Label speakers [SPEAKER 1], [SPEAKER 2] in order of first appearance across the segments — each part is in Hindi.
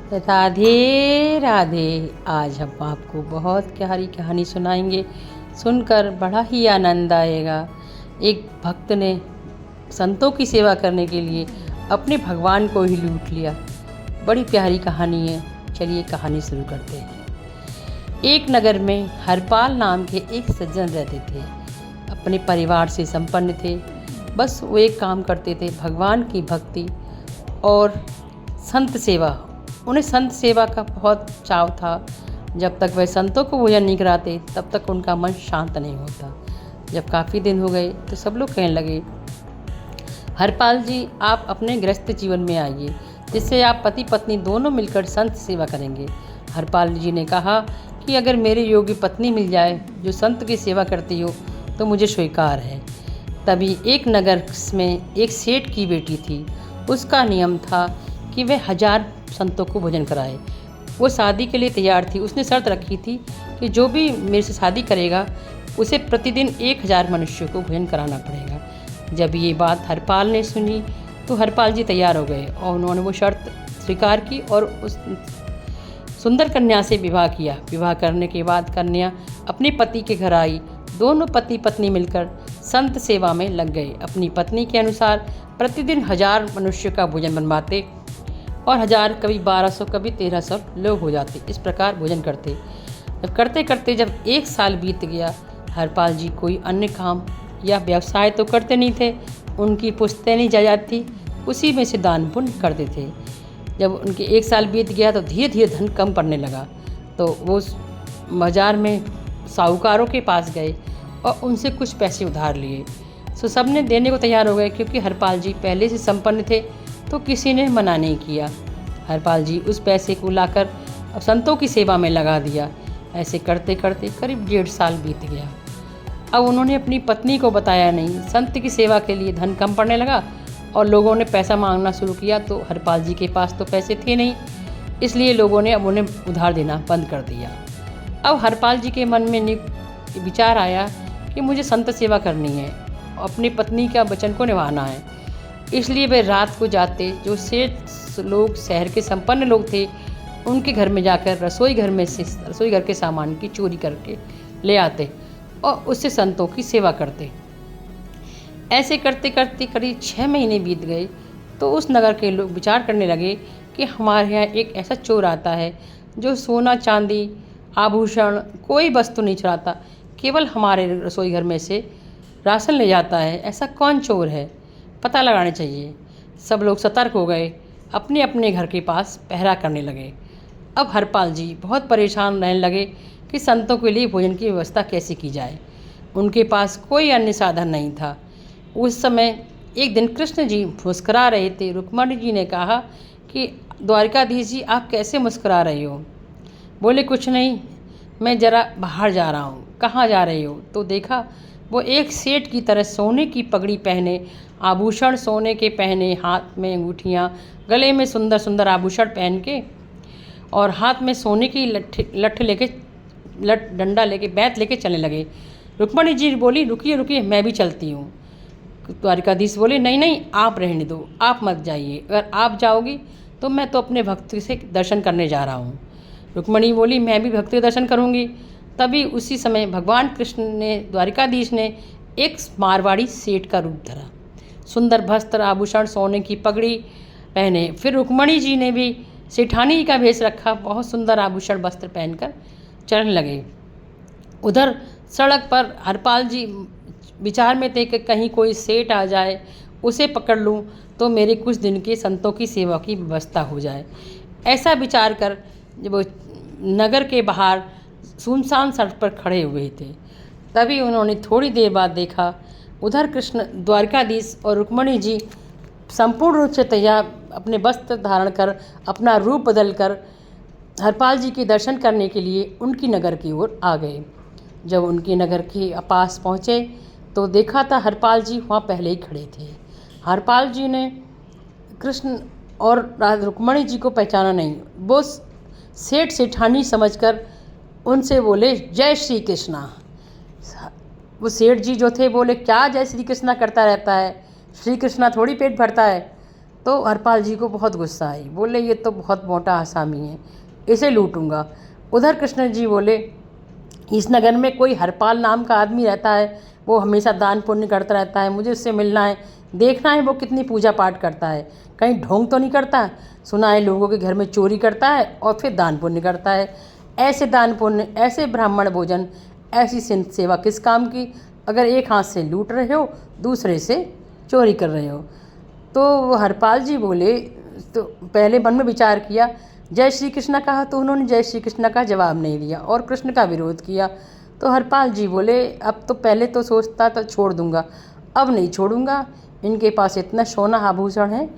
[SPEAKER 1] राधे राधे। आज हम आपको बहुत प्यारी कहानी सुनाएंगे। सुनकर बड़ा ही आनंद आएगा। एक भक्त ने संतों की सेवा करने के लिए अपने भगवान को ही लूट लिया। बड़ी प्यारी कहानी है। चलिए कहानी शुरू करते हैं। एक नगर में हरपाल नाम के एक सज्जन रहते थे। अपने परिवार से संपन्न थे। बस वो एक काम करते थे, भगवान की भक्ति और संत सेवा। उन्हें संत सेवा का बहुत चाव था। जब तक वह संतों को भोजन नहीं कराते तब तक उनका मन शांत नहीं होता। जब काफ़ी दिन हो गए तो सब लोग कहने लगे, हरपाल जी आप अपने गृहस्थ जीवन में आइए, जिससे आप पति पत्नी दोनों मिलकर संत सेवा करेंगे। हरपाल जी ने कहा कि अगर मेरी योग्य पत्नी मिल जाए जो संत की सेवा करती हो तो मुझे स्वीकार है। तभी एक नगर में एक सेठ की बेटी थी। उसका नियम था कि वह 1000 संतों को भोजन कराए। वो शादी के लिए तैयार थी। उसने शर्त रखी थी कि जो भी मेरे से शादी करेगा उसे प्रतिदिन 1000 मनुष्यों को भोजन कराना पड़ेगा। जब ये बात हरपाल ने सुनी तो हरपाल जी तैयार हो गए और उन्होंने वो शर्त स्वीकार की और उस सुंदर कन्या से विवाह किया। विवाह करने के बाद कन्या अपने पति के घर आई। दोनों पति पत्नी मिलकर संत सेवा में लग गए। अपनी पत्नी के अनुसार प्रतिदिन 1000 मनुष्यों का भोजन बनवाते और 1000 कभी 1200 कभी 1300 लोग हो जाते। इस प्रकार भोजन करते। जब करते करते जब 1 साल बीत गया, हरपाल जी कोई अन्य काम या व्यवसाय तो करते नहीं थे। उनकी पुश्तैनी जायदाद थी, उसी में से दान पुण्य करते थे। जब उनके 1 साल बीत गया तो धीरे धीरे धन कम पड़ने लगा। तो वो बाज़ार में साहूकारों के पास गए और उनसे कुछ पैसे उधार लिए। सो सब ने देने को तैयार हो गए, क्योंकि हरपाल जी पहले से संपन्न थे तो किसी ने मना नहीं किया। हरपाल जी उस पैसे को लाकर अब संतों की सेवा में लगा दिया। ऐसे करते करते करीब 1.5 साल बीत गया। अब उन्होंने अपनी पत्नी को बताया नहीं। संत की सेवा के लिए धन कम पड़ने लगा और लोगों ने पैसा मांगना शुरू किया। तो हरपाल जी के पास तो पैसे थे नहीं, इसलिए लोगों ने अब उन्हें उधार देना बंद कर दिया। अब हरपाल जी के मन में विचार आया कि मुझे संत सेवा करनी है, अपनी पत्नी का वचन को निभाना है। इसलिए वे रात को जाते, जो सेठ लोग शहर के संपन्न लोग थे उनके घर में जाकर रसोई घर के सामान की चोरी करके ले आते और उससे संतों की सेवा करते। ऐसे करते करते करीब 6 महीने बीत गए तो उस नगर के लोग विचार करने लगे कि हमारे यहाँ एक ऐसा चोर आता है जो सोना चांदी आभूषण कोई वस्तु नहीं चुराता, केवल हमारे रसोई घर में से राशन ले जाता है। ऐसा कौन चोर है, पता लगाने चाहिए। सब लोग सतर्क हो गए, अपने अपने घर के पास पहरा करने लगे। अब हरपाल जी बहुत परेशान रहने लगे कि संतों के लिए भोजन की व्यवस्था कैसे की जाए। उनके पास कोई अन्य साधन नहीं था। उस समय एक दिन कृष्ण जी मुस्करा रहे थे। रुक्मणी जी ने कहा कि द्वारिकाधीश जी आप कैसे मुस्करा रही हो? बोले कुछ नहीं, मैं ज़रा बाहर जा रहा हूँ। कहाँ जा रही हो? तो देखा वो एक सेठ की तरह सोने की पगड़ी पहने, आभूषण सोने के पहने, हाथ में अंगूठियाँ, गले में सुंदर सुंदर आभूषण पहन के और हाथ में सोने की डंडा लेके बैत लेके चलने लगे। रुक्मणी जी बोली रुकिए रुकिए, मैं भी चलती हूँ। द्वारिकाधीश बोले नहीं नहीं, आप रहने दो, आप मत जाइए। अगर आप जाओगी तो मैं तो अपने भक्त से दर्शन करने जा रहा हूँ। रुक्मणी बोली मैं भी भक्त के दर्शन करूँगी। तभी उसी समय भगवान कृष्ण ने, द्वारिकाधीश ने एक मारवाड़ी सेठ का रूप धरा। सुंदर वस्त्र आभूषण सोने की पगड़ी पहने। फिर रुक्मणी जी ने भी सेठानी का भेष रखा, बहुत सुंदर आभूषण वस्त्र पहनकर चलने लगे। उधर सड़क पर हरपाल जी विचार में थे कि कहीं कोई सेठ आ जाए, उसे पकड़ लूं तो मेरे कुछ दिन के संतों की सेवा की व्यवस्था हो जाए। ऐसा विचार कर जब वो नगर के बाहर सुनसान सड़क पर खड़े हुए थे, तभी उन्होंने थोड़ी देर बाद देखा उधर कृष्ण, द्वारिकाधीश और रुक्मणी जी संपूर्ण रूप से तैयार, अपने वस्त्र धारण कर, अपना रूप बदल कर हरपाल जी के दर्शन करने के लिए उनकी नगर की ओर आ गए। जब उनके नगर के पास पहुँचे तो देखा था हरपाल जी वहाँ पहले ही खड़े थे। हरपाल जी ने कृष्ण और रुक्मणी जी को पहचाना नहीं। वो सेठ सेठानी समझकर उनसे बोले जय श्री कृष्णा। वो सेठ जी जो थे बोले क्या जय श्री कृष्णा करता रहता है, श्री कृष्णा थोड़ी पेट भरता है। तो हरपाल जी को बहुत गुस्सा आई, बोले ये तो बहुत मोटा आसामी है, इसे लूटूंगा। उधर कृष्ण जी बोले इस नगर में कोई हरपाल नाम का आदमी रहता है, वो हमेशा दान पुण्य करता रहता है, मुझे उससे मिलना है, देखना है वो कितनी पूजा पाठ करता है, कहीं ढोंग तो नहीं करता। सुना है लोगों के घर में चोरी करता है और फिर दान पुण्य करता है। ऐसे दान पुण्य, ऐसे ब्राह्मण भोजन, ऐसी संत सेवा किस काम की, अगर एक हाथ से लूट रहे हो दूसरे से चोरी कर रहे हो। तो हरपाल जी बोले, तो पहले मन में विचार किया, जय श्री कृष्ण कहा तो उन्होंने जय श्री कृष्ण का जवाब नहीं दिया और कृष्ण का विरोध किया। तो हरपाल जी बोले अब तो पहले तो सोचता तो छोड़ दूंगा, अब नहीं छोड़ूंगा, इनके पास इतना सोना आभूषण है,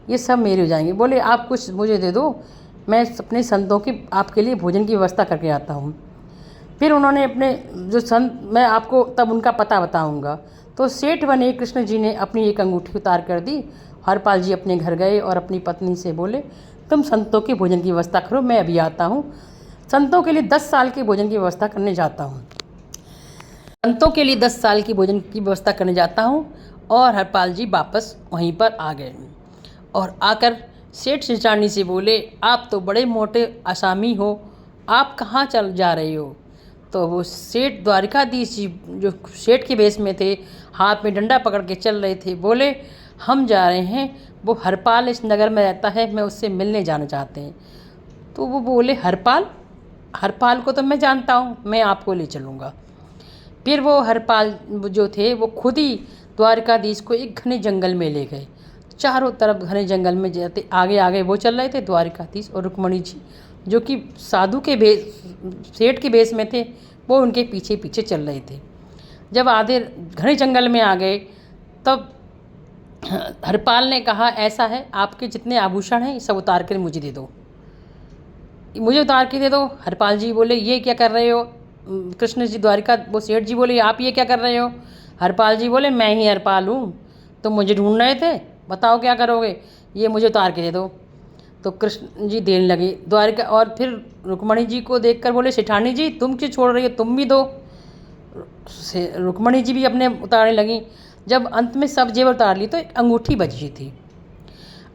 [SPEAKER 1] ये सब मेरे हो जाएंगे। बोले आप कुछ मुझे दे दो, मैं अपने संतों की आपके लिए भोजन की व्यवस्था करके आता हूँ। फिर उन्होंने अपने जो संत, मैं आपको तब उनका पता बताऊँगा। तो सेठ बने कृष्ण जी ने अपनी एक अंगूठी उतार कर दी। हरपाल जी अपने घर गए और अपनी पत्नी से बोले तुम संतों के भोजन की व्यवस्था करो, मैं अभी आता हूँ। संतों के लिए 10 साल के भोजन की व्यवस्था करने जाता हूँ। संतों के लिए 10 साल की भोजन की व्यवस्था करने जाता हूँ। और हरपाल जी वापस वहीं पर आ गए और आकर सेठ शिचारनी से बोले आप तो बड़े मोटे आसामी हो, आप कहाँ चल जा रहे हो। तो वो सेठ द्वारिकाधीश जी जो सेठ के भेष में थे, हाथ में डंडा पकड़ के चल रहे थे, बोले हम जा रहे हैं, वो हरपाल इस नगर में रहता है, मैं उससे मिलने जाना चाहते हैं। तो वो बोले हरपाल, हरपाल को तो मैं जानता हूँ, मैं आपको ले चलूँगा। फिर वो हरपाल जो थे वो खुद ही द्वारिकाधीश को एक घने जंगल में ले गए। चारों तरफ घने जंगल में जाते आगे आगे वो चल रहे थे, द्वारिकाधीश और रुक्मणी जी जो कि साधु के भेष, सेठ के भेष में थे, वो उनके पीछे पीछे चल रहे थे। जब आधे घने जंगल में आ गए तब हरपाल ने कहा ऐसा है, आपके जितने आभूषण हैं सब उतार कर मुझे दे दो, मुझे उतार के दे दो। हरपाल जी बोले ये क्या कर रहे हो। कृष्ण जी द्वारिका वो सेठ जी बोले आप ये क्या कर रहे हो। हरपाल जी बोले मैं ही हरपाल हूँ, तुम मुझे ढूंढ रहे थे, बताओ क्या करोगे, ये मुझे उतार के दे दो। तो कृष्ण जी देने लगे द्वारिका, और फिर रुक्मणी जी को देखकर बोले सेठानी जी तुम क्यों छोड़ रही हो, तुम भी दो। रुक्मणी जी भी अपने उतारने लगी। जब अंत में सब जेवर उतार ली तो एक अंगूठी बची थी।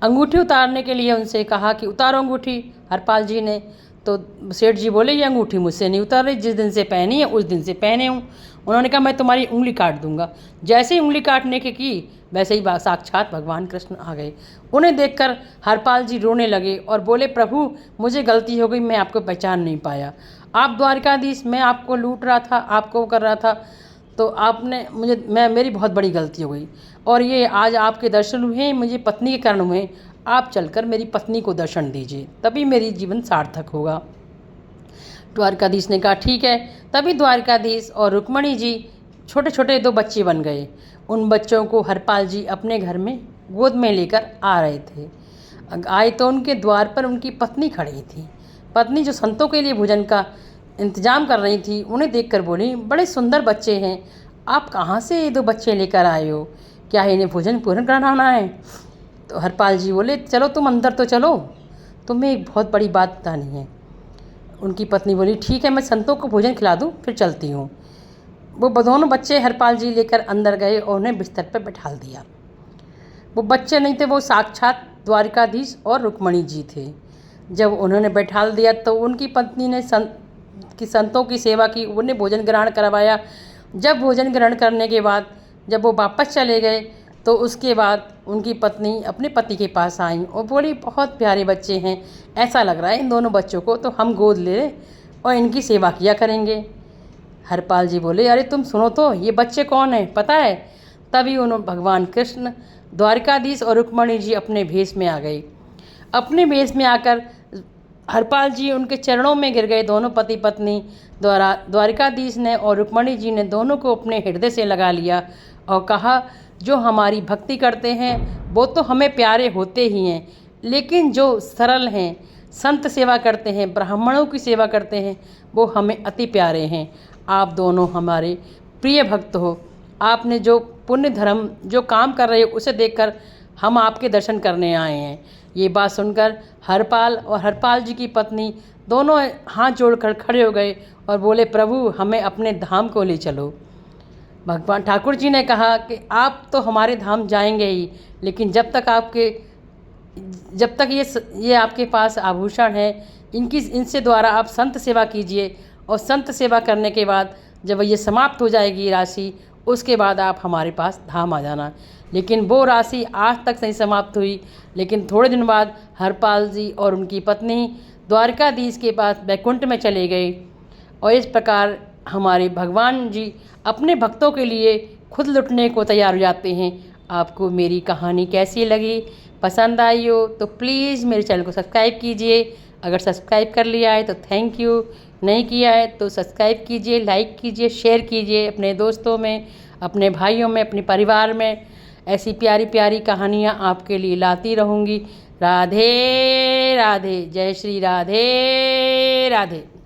[SPEAKER 1] अंगूठी उतारने के लिए उनसे कहा कि उतारो अंगूठी। हरपाल जी ने, तो सेठ जी बोले ये अंगूठी मुझसे नहीं उतार रही, जिस दिन से पहनी है उस दिन से पहने हूँ। उन्होंने कहा मैं तुम्हारी उंगली काट दूंगा। जैसे ही उंगली काटने की वैसे ही साक्षात भगवान कृष्ण आ गए। उन्हें देखकर हरपाल जी रोने लगे और बोले प्रभु मुझे गलती हो गई, मैं आपको पहचान नहीं पाया, आप द्वारिकाधीश, मैं आपको लूट रहा था, आपको कर रहा था, तो आपने मुझे, मेरी बहुत बड़ी गलती हो गई, और ये आज आपके दर्शन हुए मुझे पत्नी के कारण हुए, आप चलकर मेरी पत्नी को दर्शन दीजिए, तभी मेरी जीवन सार्थक होगा। द्वारिकाधीश ने कहा ठीक है। तभी द्वारिकाधीश और रुक्मणी जी छोटे छोटे 2 बच्चे बन गए। उन बच्चों को हरपाल जी अपने घर में गोद में लेकर आ रहे थे। आए तो उनके द्वार पर उनकी पत्नी खड़ी थी। पत्नी जो संतों के लिए भोजन का इंतजाम कर रही थी, उन्हें देखकर बोली बड़े सुंदर बच्चे हैं, आप कहाँ से ये 2 बच्चे लेकर आए हो, क्या इन्हें भोजन पूर्ण कराना है। तो हरपाल जी बोले चलो तुम अंदर तो चलो, तुम्हें एक बहुत बड़ी बात बतानी है। उनकी पत्नी बोली ठीक है, मैं संतों को भोजन खिला दूँ फिर चलती हूँ। वो दोनों बच्चे हरपाल जी लेकर अंदर गए और उन्हें बिस्तर पर बैठा दिया। वो बच्चे नहीं थे, वो साक्षात द्वारिकाधीश और रुक्मणी जी थे। जब उन्होंने बैठा दिया तो उनकी पत्नी ने संतों की सेवा की, उन्हें भोजन ग्रहण करवाया। जब भोजन ग्रहण करने के बाद जब वो वापस चले गए तो उसके बाद उनकी पत्नी अपने पति के पास आई और बोली बहुत प्यारे बच्चे हैं, ऐसा लग रहा है इन दोनों बच्चों को तो हम गोद ले और इनकी सेवा किया करेंगे। हरपाल जी बोले अरे तुम सुनो तो, ये बच्चे कौन हैं पता है। तभी उन्होंने भगवान कृष्ण, द्वारिकाधीश और रुक्मणी जी अपने भेष में आ गए। अपने भेष में आकर हरपाल जी उनके चरणों में गिर गए। दोनों पति पत्नी द्वारा द्वारिकाधीश ने और रुक्मणी जी ने दोनों को अपने हृदय से लगा लिया और कहा जो हमारी भक्ति करते हैं वो तो हमें प्यारे होते ही हैं, लेकिन जो सरल हैं, संत सेवा करते हैं, ब्राह्मणों की सेवा करते हैं, वो हमें अति प्यारे हैं। आप दोनों हमारे प्रिय भक्त हो। आपने जो पुण्य धर्म जो काम कर रहे हो उसे देखकर हम आपके दर्शन करने आए हैं। ये बात सुनकर हरपाल और हरपाल जी की पत्नी दोनों हाथ जोड़कर खड़े हो गए और बोले प्रभु हमें अपने धाम को ले चलो। भगवान ठाकुर जी ने कहा कि आप तो हमारे धाम जाएंगे ही, लेकिन जब तक आपके जब तक ये आपके पास आभूषण है, इनसे द्वारा आप संत सेवा कीजिए, और संत सेवा करने के बाद जब ये समाप्त हो जाएगी राशि, उसके बाद आप हमारे पास धाम आ जाना। लेकिन वो राशि आज तक नहीं समाप्त हुई, लेकिन थोड़े दिन बाद हरपाल जी और उनकी पत्नी द्वारकाधीश के पास बैकुंठ में चले गए। और इस प्रकार हमारे भगवान जी अपने भक्तों के लिए खुद लुटने को तैयार हो जाते हैं। आपको मेरी कहानी कैसी लगी, पसंद आई हो तो प्लीज़ मेरे चैनल को सब्सक्राइब कीजिए। अगर सब्सक्राइब कर लिया है तो थैंक यू, नहीं किया है तो सब्सक्राइब कीजिए, लाइक कीजिए, शेयर कीजिए अपने दोस्तों में, अपने भाइयों में, अपने परिवार में। ऐसी प्यारी प्यारी कहानियाँ आपके लिए लाती रहूँगी। राधे राधे, जय श्री राधे राधे।